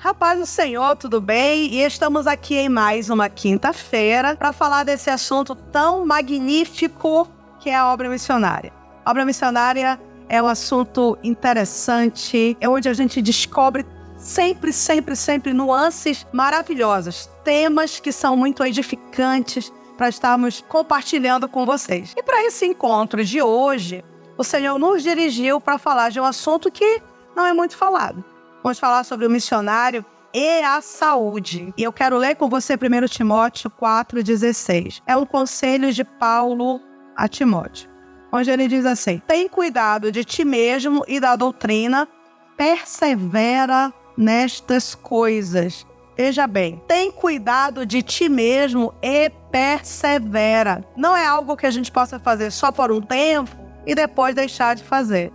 Rapaz do Senhor, tudo bem? E estamos aqui em mais uma quinta-feira para falar desse assunto tão magnífico que é a obra missionária. A obra missionária é um assunto interessante, é onde a gente descobre sempre nuances maravilhosas, temas que são muito edificantes para estarmos compartilhando com vocês. E para esse encontro de hoje, o Senhor nos dirigiu para falar de um assunto que não é muito falado. Vamos falar sobre o missionário e a saúde. E eu quero ler com você 1 Timóteo 4,16. É um conselho de Paulo a Timóteo, onde ele diz assim: tem cuidado de ti mesmo e da doutrina, persevera nestas coisas. Veja bem, tem cuidado de ti mesmo e persevera. Não é algo que a gente possa fazer só por um tempo e depois deixar de fazer.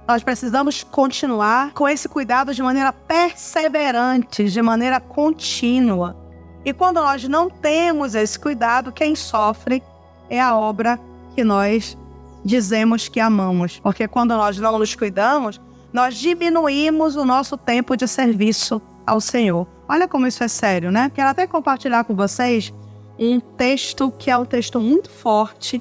Nós precisamos continuar com esse cuidado de maneira perseverante, de maneira contínua. E quando nós não temos esse cuidado, quem sofre é a obra que nós dizemos que amamos. Porque quando nós não nos cuidamos, nós diminuímos o nosso tempo de serviço ao Senhor. Olha como isso é sério, né? Quero até compartilhar com vocês um texto que é um texto muito forte.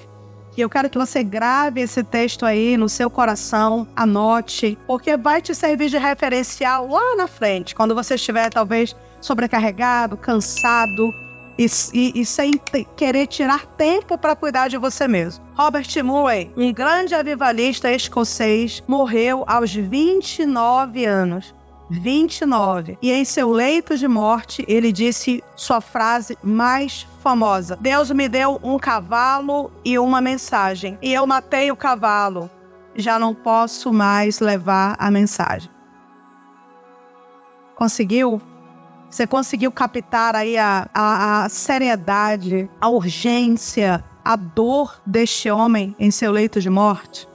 E eu quero que você grave esse texto aí no seu coração, anote, porque vai te servir de referencial lá na frente, quando você estiver talvez sobrecarregado, cansado e sem querer tirar tempo para cuidar de você mesmo. Robert Murray, um grande avivalista escocês, morreu aos 29 anos. 29. E em seu leito de morte, ele disse sua frase mais famosa: Deus me deu um cavalo e uma mensagem, e eu matei o cavalo. Já não posso mais levar a mensagem. Conseguiu? Você conseguiu captar aí a seriedade, a urgência, a dor deste homem em seu leito de morte?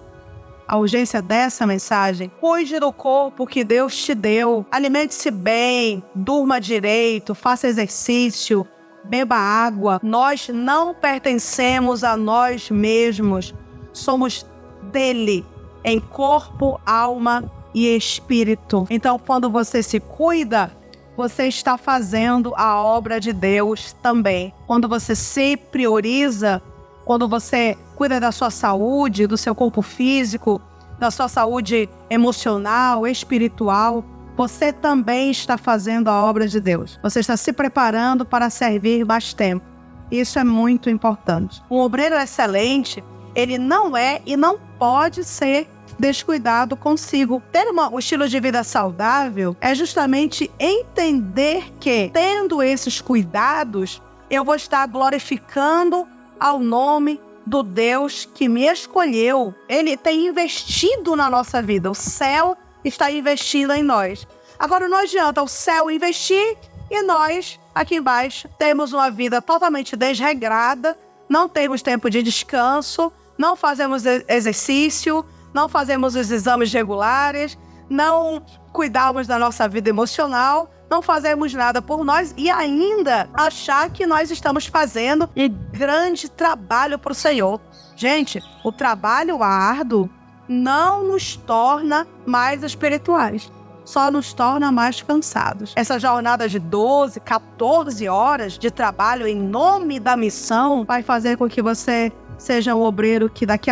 A urgência dessa mensagem? Cuide do corpo que Deus te deu. Alimente-se bem, durma direito, faça exercício, beba água. Nós não pertencemos a nós mesmos. Somos dele, em corpo, alma e espírito. Então, quando você se cuida, você está fazendo a obra de Deus também. Quando você se prioriza, quando você cuida da sua saúde, do seu corpo físico, da sua saúde emocional, espiritual, você também está fazendo a obra de Deus. Você está se preparando para servir mais tempo. Isso é muito importante. Um obreiro excelente, ele não é e não pode ser descuidado consigo. Ter um estilo de vida saudável é justamente entender que, tendo esses cuidados, eu vou estar glorificando ao nome do Deus que me escolheu. Ele tem investido na nossa vida. O céu está investindo em nós. Agora não adianta o céu investir e nós, aqui embaixo, temos uma vida totalmente desregrada, não temos tempo de descanso, não fazemos exercício, não fazemos os exames regulares, não cuidamos da nossa vida emocional, não fazemos nada por nós e ainda achar que nós estamos fazendo um grande trabalho para o Senhor. Gente, o trabalho árduo não nos torna mais espirituais, só nos torna mais cansados. Essa jornada de 12, 14 horas de trabalho em nome da missão vai fazer com que você seja um obreiro que daqui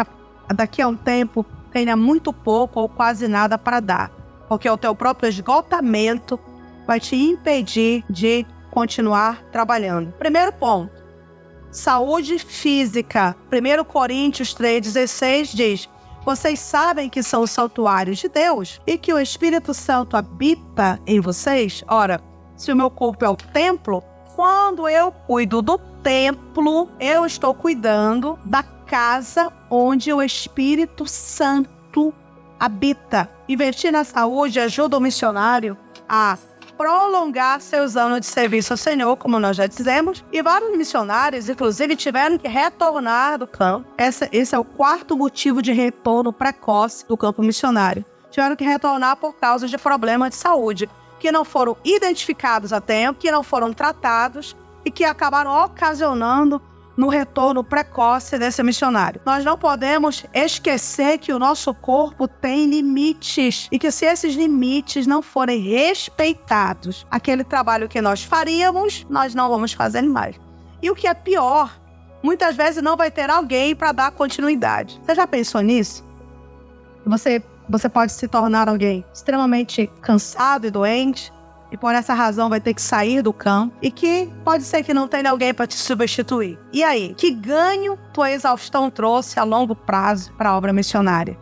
a um tempo tenha muito pouco ou quase nada para dar, porque o teu próprio esgotamento vai te impedir de continuar trabalhando. Primeiro ponto, saúde física. 1 Coríntios 3,16 diz: vocês sabem que são santuários de Deus e que o Espírito Santo habita em vocês? Ora, se o meu corpo é o templo, quando eu cuido do templo, eu estou cuidando da casa onde o Espírito Santo habita. Investir na saúde ajuda o missionário a prolongar seus anos de serviço ao Senhor, como nós já dizemos, e vários missionários, inclusive, tiveram que retornar do campo. Esse é o quarto motivo de retorno precoce do campo missionário. Tiveram que retornar por causa de problemas de saúde, que não foram identificados a tempo, que não foram tratados e que acabaram ocasionando no retorno precoce desse missionário. Nós não podemos esquecer que o nosso corpo tem limites e que se esses limites não forem respeitados, aquele trabalho que nós faríamos, nós não vamos fazer mais. E o que é pior, muitas vezes não vai ter alguém para dar continuidade. Você já pensou nisso? Você pode se tornar alguém extremamente cansado e doente, e por essa razão vai ter que sair do campo, e que pode ser que não tenha alguém para te substituir. E aí, que ganho tua exaustão trouxe a longo prazo para a obra missionária?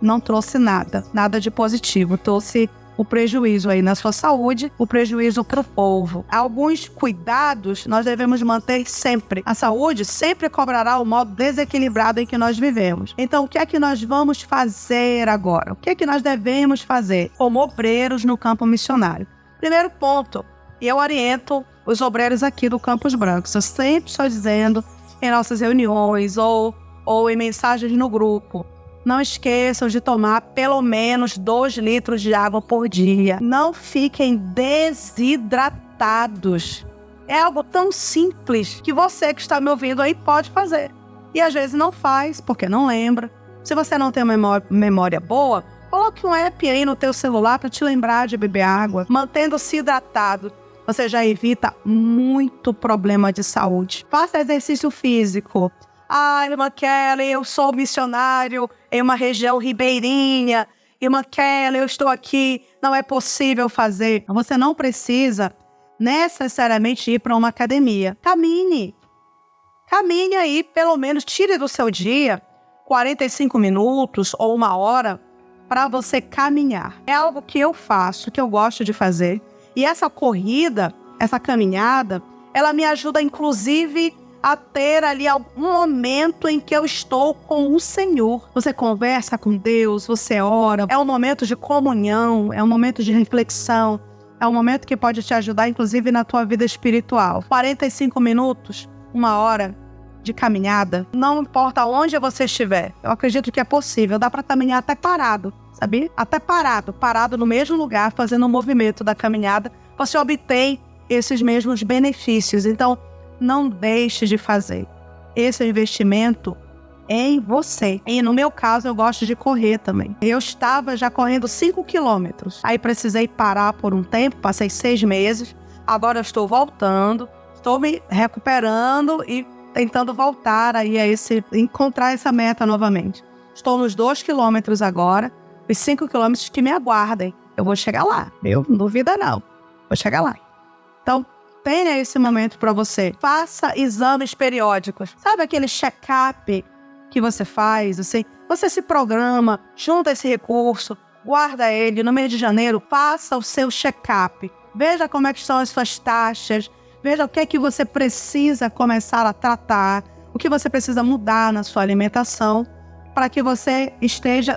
Não trouxe nada de positivo, trouxe o prejuízo aí na sua saúde, o prejuízo para o povo. Alguns cuidados nós devemos manter sempre. A saúde sempre cobrará o modo desequilibrado em que nós vivemos. Então, o que é que nós vamos fazer agora? O que é que nós devemos fazer como obreiros no campo missionário? Primeiro ponto, e eu oriento os obreiros aqui do Campos Brancos. Eu sempre estou dizendo em nossas reuniões ou em mensagens no grupo, não esqueçam de tomar pelo menos 2 litros de água por dia. Não fiquem desidratados. É algo tão simples que você que está me ouvindo aí pode fazer. E às vezes não faz porque não lembra. Se você não tem uma memória boa, coloque um app aí no teu celular para te lembrar de beber água. Mantendo-se hidratado, você já evita muito problema de saúde. Faça exercício físico. Irmã Kelly, eu sou missionário em uma região ribeirinha. Irmã Kelly, eu estou aqui, não é possível fazer. Você não precisa necessariamente ir para uma academia. Caminhe aí, pelo menos tire do seu dia 45 minutos ou 1 hora para você caminhar. É algo que eu faço, que eu gosto de fazer. E essa corrida, essa caminhada, ela me ajuda inclusive a ter ali algum momento em que eu estou com o Senhor. Você conversa com Deus, você ora. É um momento de comunhão, é um momento de reflexão. É um momento que pode te ajudar inclusive na tua vida espiritual. 45 minutos, 1 hora de caminhada, não importa onde você estiver. Eu acredito que é possível. Dá para caminhar até parado, sabia? Até parado no mesmo lugar, fazendo o movimento da caminhada, você obtém esses mesmos benefícios. Então, não deixe de fazer. Esse é o investimento em você. E no meu caso, eu gosto de correr também. Eu estava já correndo 5 quilômetros. Aí precisei parar por um tempo, passei 6 meses. Agora eu estou voltando, estou me recuperando e tentando voltar aí encontrar essa meta novamente. Estou nos 2 quilômetros agora, os 5 quilômetros que me aguardem. Eu vou chegar lá, não duvida não. Vou chegar lá. Então, tenha esse momento para você. Faça exames periódicos. Sabe aquele check-up que você faz, assim? Você se programa, junta esse recurso, guarda ele. No mês de janeiro, faça o seu check-up. Veja como é que estão as suas taxas. Veja o que é que você precisa começar a tratar, o que você precisa mudar na sua alimentação para que você esteja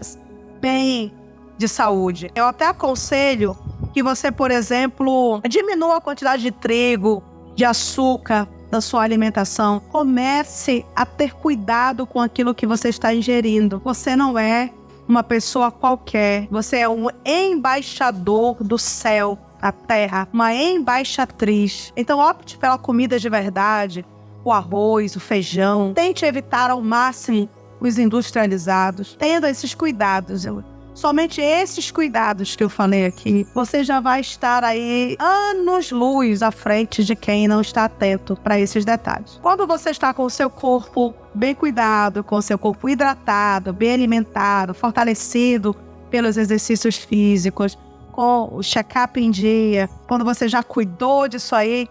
bem de saúde. Eu até aconselho que você, por exemplo, diminua a quantidade de trigo, de açúcar da sua alimentação. Comece a ter cuidado com aquilo que você está ingerindo. Você não é uma pessoa qualquer, você é um embaixador do céu, da terra, uma embaixatriz. Então opte pela comida de verdade, o arroz, o feijão. Tente evitar ao máximo os industrializados. Tendo esses cuidados, somente esses cuidados que eu falei aqui, você já vai estar aí anos-luz à frente de quem não está atento para esses detalhes. Quando você está com o seu corpo bem cuidado, com o seu corpo hidratado, bem alimentado, fortalecido pelos exercícios físicos, com o check-up em dia, quando você já cuidou disso aí,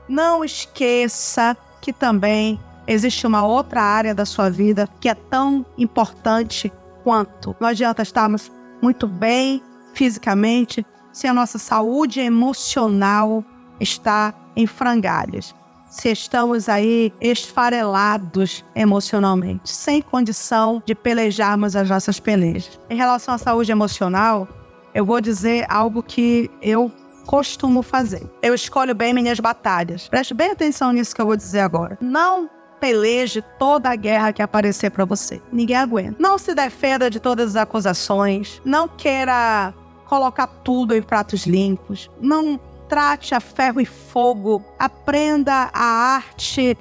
não esqueça que também existe uma outra área da sua vida que é tão importante quanto. Não adianta estarmos muito bem fisicamente se a nossa saúde emocional está em frangalhos. Se estamos aí esfarelados emocionalmente, sem condição de pelejarmos as nossas pelejas. Em relação à saúde emocional, eu vou dizer algo que eu costumo fazer. Eu escolho bem minhas batalhas. Preste bem atenção nisso que eu vou dizer agora. Não peleje toda a guerra que aparecer para você. Ninguém aguenta. Não se defenda de todas as acusações. Não queira colocar tudo em pratos limpos. Não trate a ferro e fogo. Aprenda a arte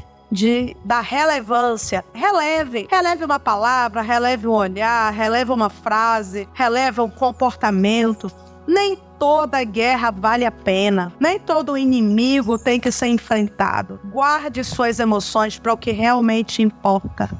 da relevância. Releve uma palavra, releve um olhar, releve uma frase, releve um comportamento. Nem toda guerra vale a pena. Nem todo inimigo tem que ser enfrentado. Guarde suas emoções para o que realmente importa.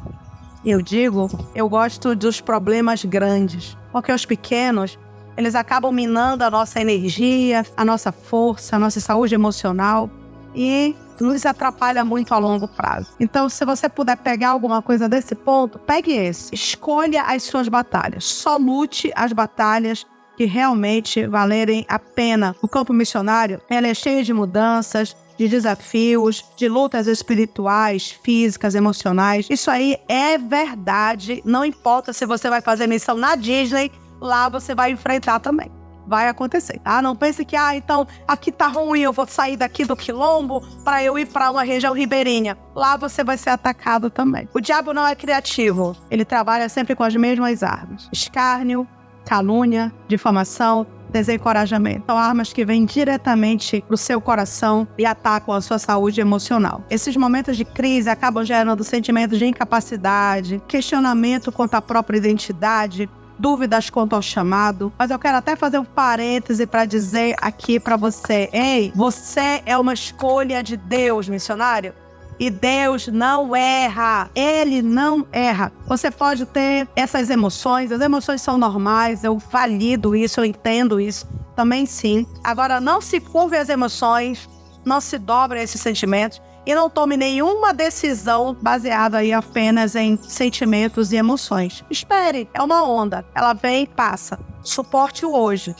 Eu gosto dos problemas grandes, porque os pequenos, eles acabam minando a nossa energia, a nossa força, a nossa saúde emocional e nos atrapalha muito a longo prazo. Então, se você puder pegar alguma coisa desse ponto, pegue esse. Escolha as suas batalhas. Só lute as batalhas que realmente valerem a pena. O campo missionário, ele é cheio de mudanças, de desafios, de lutas espirituais, físicas, emocionais. Isso aí é verdade. Não importa se você vai fazer missão na Disney, lá você vai enfrentar também. Vai acontecer, tá? Não pense que, então, aqui tá ruim, eu vou sair daqui do quilombo para eu ir para uma região ribeirinha. Lá você vai ser atacado também. O diabo não é criativo. Ele trabalha sempre com as mesmas armas. Escárnio, calúnia, difamação, desencorajamento. São armas que vêm diretamente pro seu coração e atacam a sua saúde emocional. Esses momentos de crise acabam gerando sentimentos de incapacidade, questionamento quanto à própria identidade, dúvidas quanto ao chamado. Mas eu quero até fazer um parêntese para dizer aqui para você: ei, você é uma escolha de Deus, missionário. E Deus não erra. Ele não erra. Você pode ter essas emoções. As emoções são normais. Eu valido isso, eu entendo isso. Também sim. Agora, não se curve às emoções. Não se dobre a esses sentimentos. E não tome nenhuma decisão baseada aí apenas em sentimentos e emoções. Espere. É uma onda. Ela vem e passa. Suporte o hoje.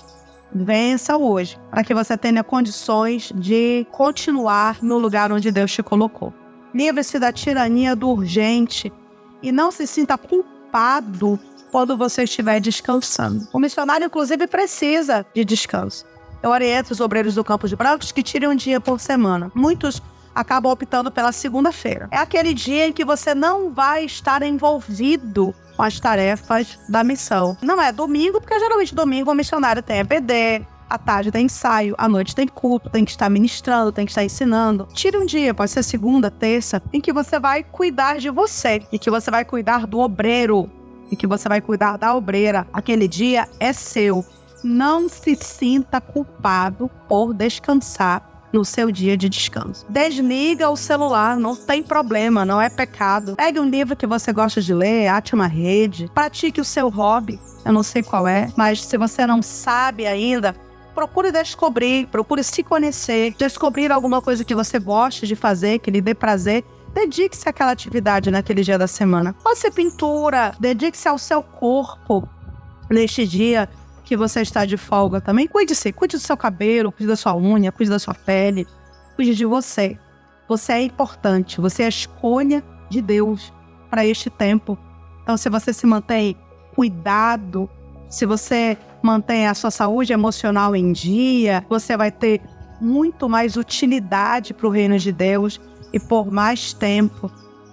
Vença hoje. Para que você tenha condições de continuar no lugar onde Deus te colocou. Livre-se da tirania do urgente e não se sinta culpado quando você estiver descansando. O missionário, inclusive, precisa de descanso. Eu oriento os obreiros do Campo de Brancos que tirem um dia por semana. Muitos acabam optando pela segunda-feira. É aquele dia em que você não vai estar envolvido com as tarefas da missão. Não é domingo, porque geralmente domingo o missionário tem EPD, à tarde tem ensaio, à noite tem culto, tem que estar ministrando, tem que estar ensinando. Tire um dia, pode ser segunda, terça, em que você vai cuidar de você, em que você vai cuidar do obreiro, em que você vai cuidar da obreira. Aquele dia é seu. Não se sinta culpado por descansar no seu dia de descanso. Desliga o celular, não tem problema, não é pecado. Pegue um livro que você gosta de ler, ate uma rede, pratique o seu hobby. Eu não sei qual é, mas se você não sabe ainda, procure descobrir, procure se conhecer, descobrir alguma coisa que você goste de fazer, que lhe dê prazer. Dedique-se àquela atividade naquele dia da semana. Pode ser pintura, dedique-se ao seu corpo neste dia que você está de folga também. Cuide-se, cuide do seu cabelo, cuide da sua unha, cuide da sua pele, cuide de você. Você é importante, você é a escolha de Deus para este tempo. Então, se você se mantém cuidado, se você mantém a sua saúde emocional em dia, você vai ter muito mais utilidade para o reino de Deus e por mais tempo.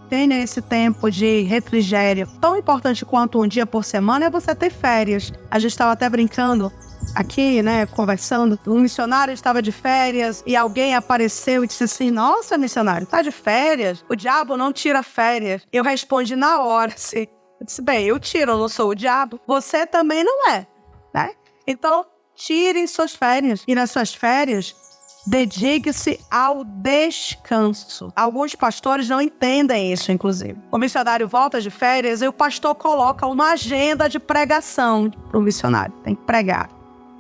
Tenha esse tempo de refrigério. Tão importante quanto um dia por semana é você ter férias. A gente estava até brincando aqui, né, conversando. Um missionário estava de férias e alguém apareceu e disse assim: nossa, missionário, tá de férias? O diabo não tira férias. Eu respondi na hora, assim. Eu disse: bem, eu tiro, eu não sou o diabo. Você também não é, né? Então, tirem suas férias. E nas suas férias, dedique-se ao descanso. Alguns pastores não entendem isso, inclusive. O missionário volta de férias e o pastor coloca uma agenda de pregação para o missionário. Tem que pregar.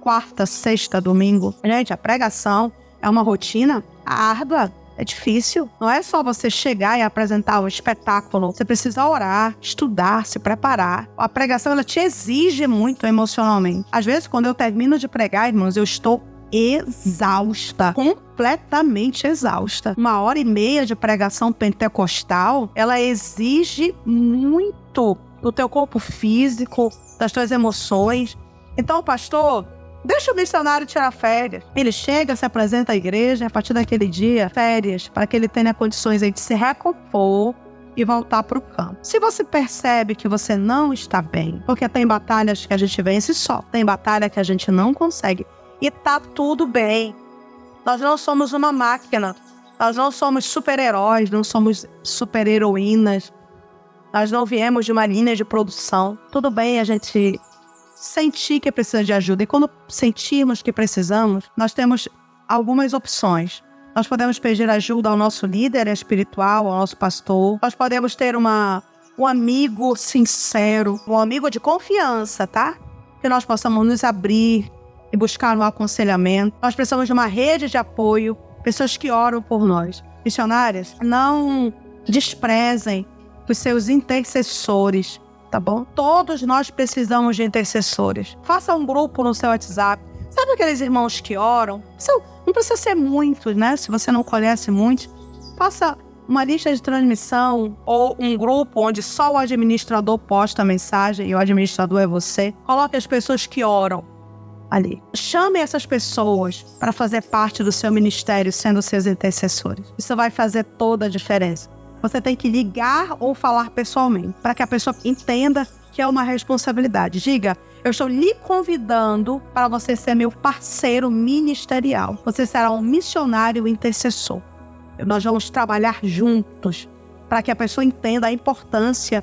Quarta, sexta, domingo. Gente, a pregação é uma rotina árdua. É difícil. Não é só você chegar e apresentar um espetáculo. Você precisa orar, estudar, se preparar. A pregação, ela te exige muito emocionalmente. Às vezes, quando eu termino de pregar, irmãos, eu estou exausta, completamente exausta. 1h30 de pregação pentecostal, ela exige muito do teu corpo físico, das tuas emoções. Então, pastor, deixa o missionário tirar férias. Ele chega, se apresenta à igreja, a partir daquele dia, férias, para que ele tenha condições aí de se recompor e voltar para o campo. Se você percebe que você não está bem, porque tem batalhas que a gente vence só, tem batalha que a gente não consegue, e tá tudo bem. Nós não somos uma máquina. Nós não somos super-heróis, não somos super-heroínas. Nós não viemos de uma linha de produção. Tudo bem a gente sentir que precisa de ajuda. E quando sentirmos que precisamos, nós temos algumas opções. Nós podemos pedir ajuda ao nosso líder espiritual, ao nosso pastor. Nós podemos ter um amigo sincero, um amigo de confiança, tá? Que nós possamos nos abrir e buscar um aconselhamento. Nós precisamos de uma rede de apoio, pessoas que oram por nós. Missionárias, não desprezem os seus intercessores, tá bom? Todos nós precisamos de intercessores. Faça um grupo no seu WhatsApp. Sabe aqueles irmãos que oram? Não precisa ser muitos, né? Se você não conhece muitos, faça uma lista de transmissão ou um grupo onde só o administrador posta a mensagem e o administrador é você. Coloque as pessoas que oram ali. Chame essas pessoas para fazer parte do seu ministério, sendo seus intercessores. Isso vai fazer toda a diferença. Você tem que ligar ou falar pessoalmente, para que a pessoa entenda que é uma responsabilidade. Diga, eu estou lhe convidando para você ser meu parceiro ministerial. Você será um missionário intercessor. Nós vamos trabalhar juntos para que a pessoa entenda a importância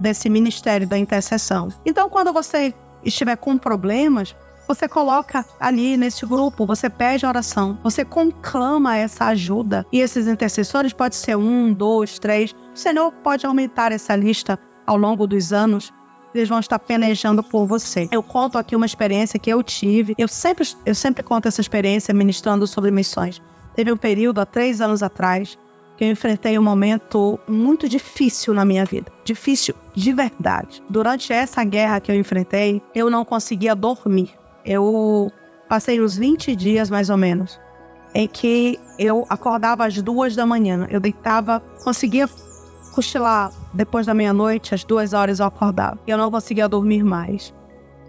desse ministério da intercessão. Então, quando você estiver com problemas, você coloca ali nesse grupo, você pede oração, você conclama essa ajuda. E esses intercessores podem ser 1, 2, 3. O Senhor pode aumentar essa lista ao longo dos anos. Eles vão estar pelejando por você. Eu conto aqui uma experiência que eu tive. Eu sempre conto essa experiência ministrando sobre missões. Teve um período, há 3 anos atrás, que eu enfrentei um momento muito difícil na minha vida. Difícil de verdade. Durante essa guerra que eu enfrentei, eu não conseguia dormir. Eu passei uns 20 dias, mais ou menos, em que eu acordava às 2 da manhã. Eu deitava, conseguia cochilar depois da meia-noite, às 2 horas eu acordava. E eu não conseguia dormir mais.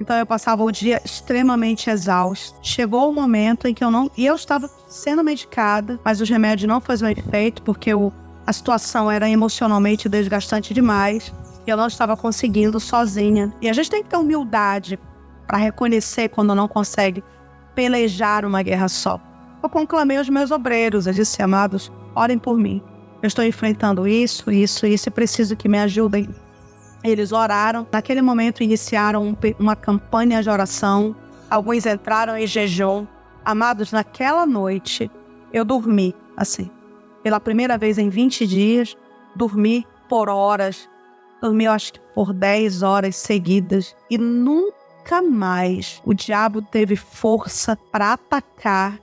Então eu passava o dia extremamente exausto. Chegou o momento em que eu estava sendo medicada, mas os remédios não faziam efeito, porque a situação era emocionalmente desgastante demais. E eu não estava conseguindo sozinha. E a gente tem que ter humildade para reconhecer quando não consegue pelejar uma guerra só. Eu conclamei os meus obreiros, eu disse, amados, orem por mim. Eu estou enfrentando isso e preciso que me ajudem. Eles oraram. Naquele momento iniciaram uma campanha de oração. Alguns entraram em jejum. Amados, naquela noite eu dormi assim. Pela primeira vez em 20 dias, dormi por horas. Dormi, eu acho que por 10 horas seguidas. E nunca mais o diabo teve força para atacar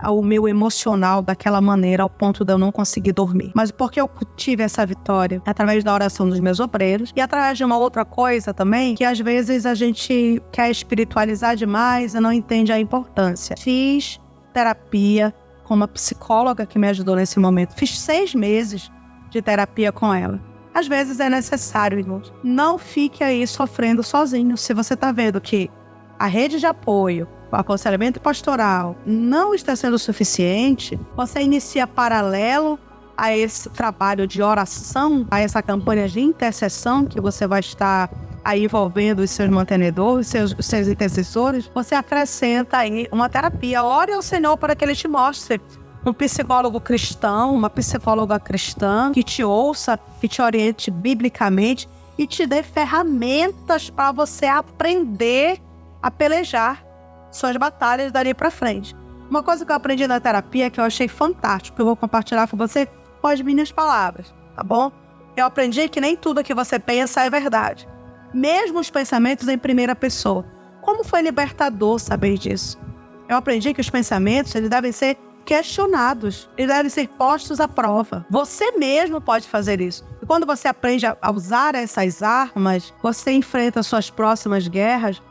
o meu emocional daquela maneira, ao ponto de eu não conseguir dormir. Mas porque eu tive essa vitória? Através da oração dos meus obreiros e através de uma outra coisa também, que às vezes a gente quer espiritualizar demais e não entende a importância. Fiz terapia com uma psicóloga que me ajudou nesse momento. Fiz 6 meses de terapia com ela. Às vezes é necessário, irmãos. Não fique aí sofrendo sozinho. Se você está vendo que a rede de apoio, o aconselhamento pastoral não está sendo suficiente, você inicia paralelo a esse trabalho de oração, a essa campanha de intercessão que você vai estar aí envolvendo os seus mantenedores, os seus intercessores, você acrescenta aí uma terapia. Ore ao Senhor para que Ele te mostre um psicólogo cristão, uma psicóloga cristã que te ouça, que te oriente biblicamente e te dê ferramentas para você aprender a pelejar suas batalhas dali para frente. Uma coisa que eu aprendi na terapia que eu achei fantástico, que eu vou compartilhar com você com as minhas palavras, tá bom? Eu aprendi que nem tudo que você pensa é verdade. Mesmo os pensamentos em primeira pessoa. Como foi libertador saber disso? Eu aprendi que os pensamentos eles devem ser questionados, eles devem ser postos à prova. Você mesmo pode fazer isso. E quando você aprende a usar essas armas, você enfrenta suas próximas guerras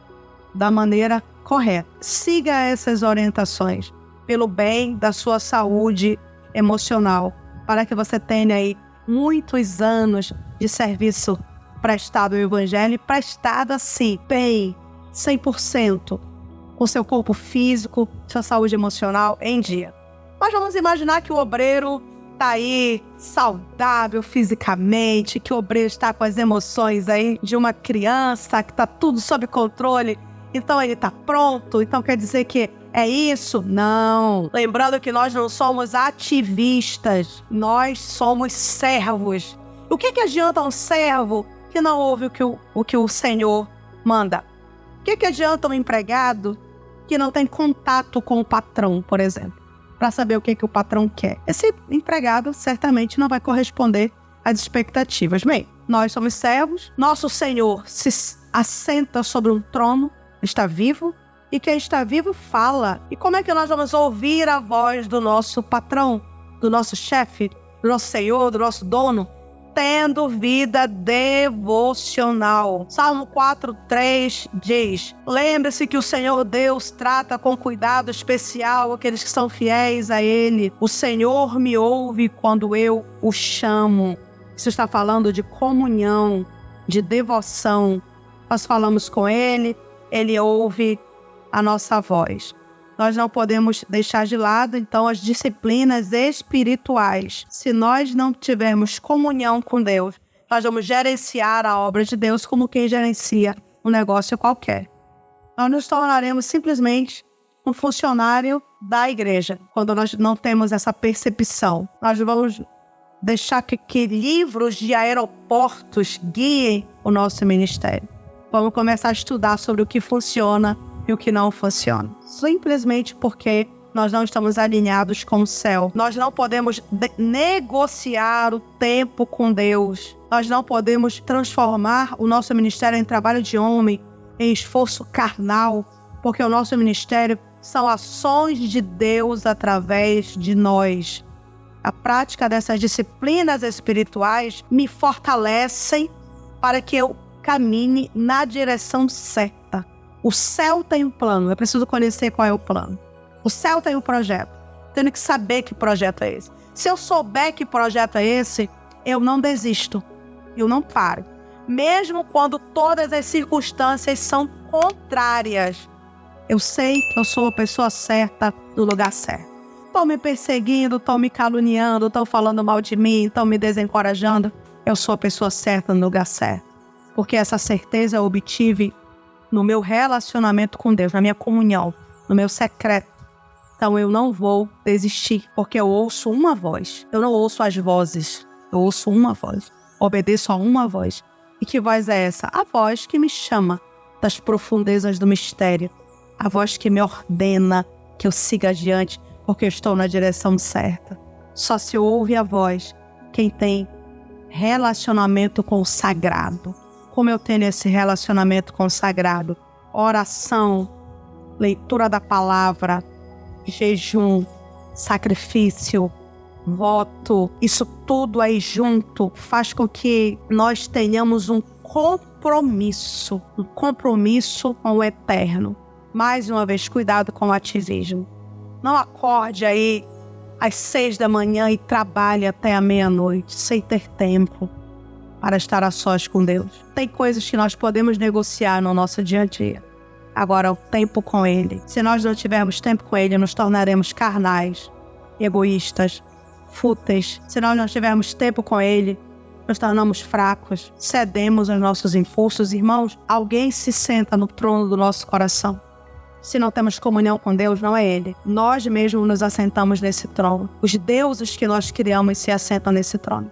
da maneira correta. Siga essas orientações pelo bem da sua saúde emocional, para que você tenha aí muitos anos de serviço prestado ao Evangelho, prestado assim, bem, 100%, com seu corpo físico, sua saúde emocional em dia. Mas vamos imaginar que o obreiro está aí saudável fisicamente, que o obreiro está com as emoções aí de uma criança, que está tudo sob controle. Então ele está pronto, então quer dizer que É isso? Não. Lembrando que nós não somos ativistas, nós somos servos. O que adianta um servo que não ouve o que o Senhor manda? O que adianta um empregado que não tem contato com o patrão, por exemplo, para saber o que o patrão quer? Esse empregado certamente não vai corresponder às expectativas. Bem, nós somos servos, nosso Senhor se assenta sobre um trono, está vivo, e quem está vivo fala. E como é que nós vamos ouvir a voz do nosso patrão, do nosso chefe, do nosso Senhor, do nosso dono? Tendo vida devocional. Salmo 4:3 diz: lembre-se que o Senhor Deus trata com cuidado especial aqueles que são fiéis a Ele. O Senhor me ouve quando eu o chamo. Isso está falando de comunhão, de devoção. Nós falamos com Ele, Ele ouve a nossa voz. Nós não podemos deixar de lado, então, as disciplinas espirituais. Se nós não tivermos comunhão com Deus, nós vamos gerenciar a obra de Deus como quem gerencia um negócio qualquer. Nós nos tornaremos simplesmente um funcionário da igreja, quando nós não temos essa percepção. Nós vamos deixar que livros de aeroportos guiem o nosso ministério. Vamos começar a estudar sobre o que funciona e o que não funciona. Simplesmente porque nós não estamos alinhados com o céu. Nós não podemos negociar o tempo com Deus. Nós não podemos transformar o nosso ministério em trabalho de homem, em esforço carnal, porque o nosso ministério são ações de Deus através de nós. A prática dessas disciplinas espirituais me fortalecem para que eu caminhe na direção certa. O céu tem um plano, eu preciso conhecer qual é o plano. O céu tem um projeto, tenho que saber que projeto é esse. Se eu souber que projeto é esse, eu não desisto, eu não paro. Mesmo quando todas as circunstâncias são contrárias, eu sei que eu sou a pessoa certa no lugar certo. Estão me perseguindo, estão me caluniando, estão falando mal de mim, estão me desencorajando. Eu sou a pessoa certa no lugar certo. Porque essa certeza eu obtive no meu relacionamento com Deus, na minha comunhão, no meu secreto. Então eu não vou desistir, porque eu ouço uma voz. Eu não ouço as vozes, eu ouço uma voz. Obedeço a uma voz. E que voz é essa? A voz que me chama das profundezas do mistério. A voz que me ordena que eu siga adiante, porque eu estou na direção certa. Só se ouve a voz quem tem relacionamento com o sagrado. Como eu tenho esse relacionamento com o sagrado? Oração, leitura da palavra, jejum, sacrifício, voto. Isso tudo aí junto faz com que nós tenhamos um compromisso com o eterno. Mais uma vez, cuidado com o ativismo. Não acorde aí às 6 da manhã e trabalhe até a meia-noite, sem ter tempo para estar a sós com Deus. Tem coisas que nós podemos negociar no nosso dia a dia. Agora, o tempo com Ele. Se nós não tivermos tempo com Ele, nos tornaremos carnais, egoístas, fúteis. Se nós não tivermos tempo com Ele, nos tornamos fracos, cedemos aos nossos impulsos. Irmãos, alguém se senta no trono do nosso coração. Se não temos comunhão com Deus, não é Ele. Nós mesmos nos assentamos nesse trono. Os deuses que nós criamos se assentam nesse trono.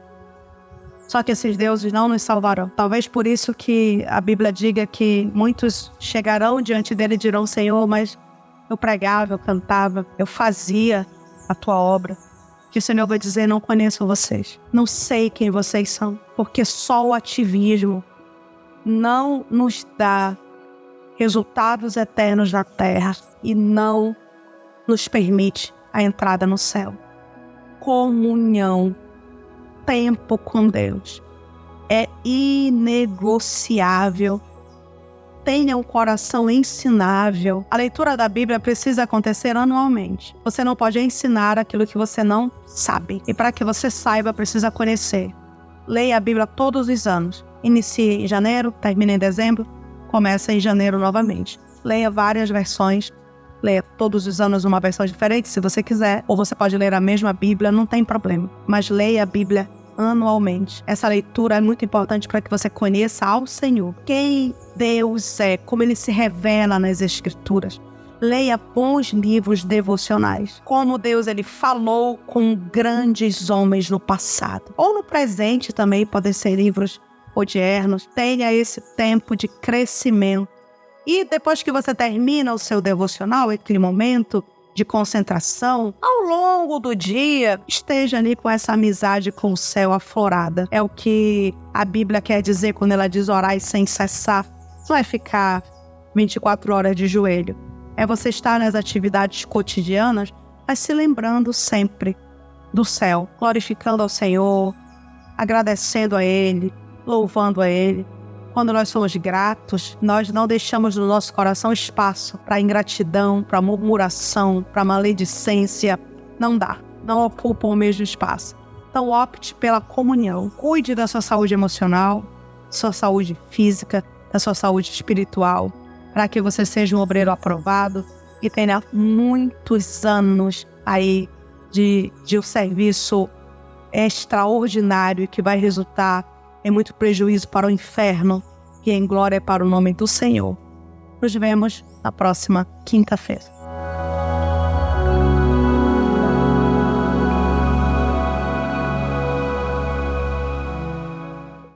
Só que esses deuses não nos salvarão. Talvez por isso que a Bíblia diga que muitos chegarão diante dele e dirão: Senhor, mas eu pregava, eu cantava, eu fazia a tua obra. Que o Senhor vai dizer: não conheço vocês. Não sei quem vocês são. Porque só o ativismo não nos dá resultados eternos na terra e não nos permite a entrada no céu. Comunhão, tempo com Deus é inegociável. Tenha um coração ensinável. A leitura da Bíblia precisa acontecer anualmente. Você não pode ensinar aquilo que você não sabe. E para que você saiba, precisa conhecer. Leia a Bíblia todos os anos. Inicie em janeiro, termine em dezembro, começa em janeiro novamente. Leia várias versões. Leia todos os anos uma versão diferente, se você quiser. Ou você pode ler a mesma Bíblia, não tem problema. Mas leia a Bíblia anualmente. Essa leitura é muito importante para que você conheça ao Senhor. Quem Deus é, como Ele se revela nas Escrituras. Leia bons livros devocionais. Como Deus ele falou com grandes homens no passado. Ou no presente também, podem ser livros odiernos. Tenha esse tempo de crescimento. E depois que você termina o seu devocional, aquele momento de concentração, ao longo do dia, esteja ali com essa amizade com o céu aflorada. É o que a Bíblia quer dizer quando ela diz orar sem cessar. Não é ficar 24 horas de joelho. É você estar nas atividades cotidianas, mas se lembrando sempre do céu, glorificando ao Senhor, agradecendo a Ele, louvando a Ele. Quando nós somos gratos, nós não deixamos no nosso coração espaço para ingratidão, para murmuração, para maledicência. Não dá, não ocupa o mesmo espaço. Então opte pela comunhão. Cuide da sua saúde emocional, sua saúde física, da sua saúde espiritual, para que você seja um obreiro aprovado e tenha muitos anos aí de um serviço extraordinário e que vai resultar em muito prejuízo para o inferno e em glória para o nome do Senhor. Nos vemos na próxima quinta-feira.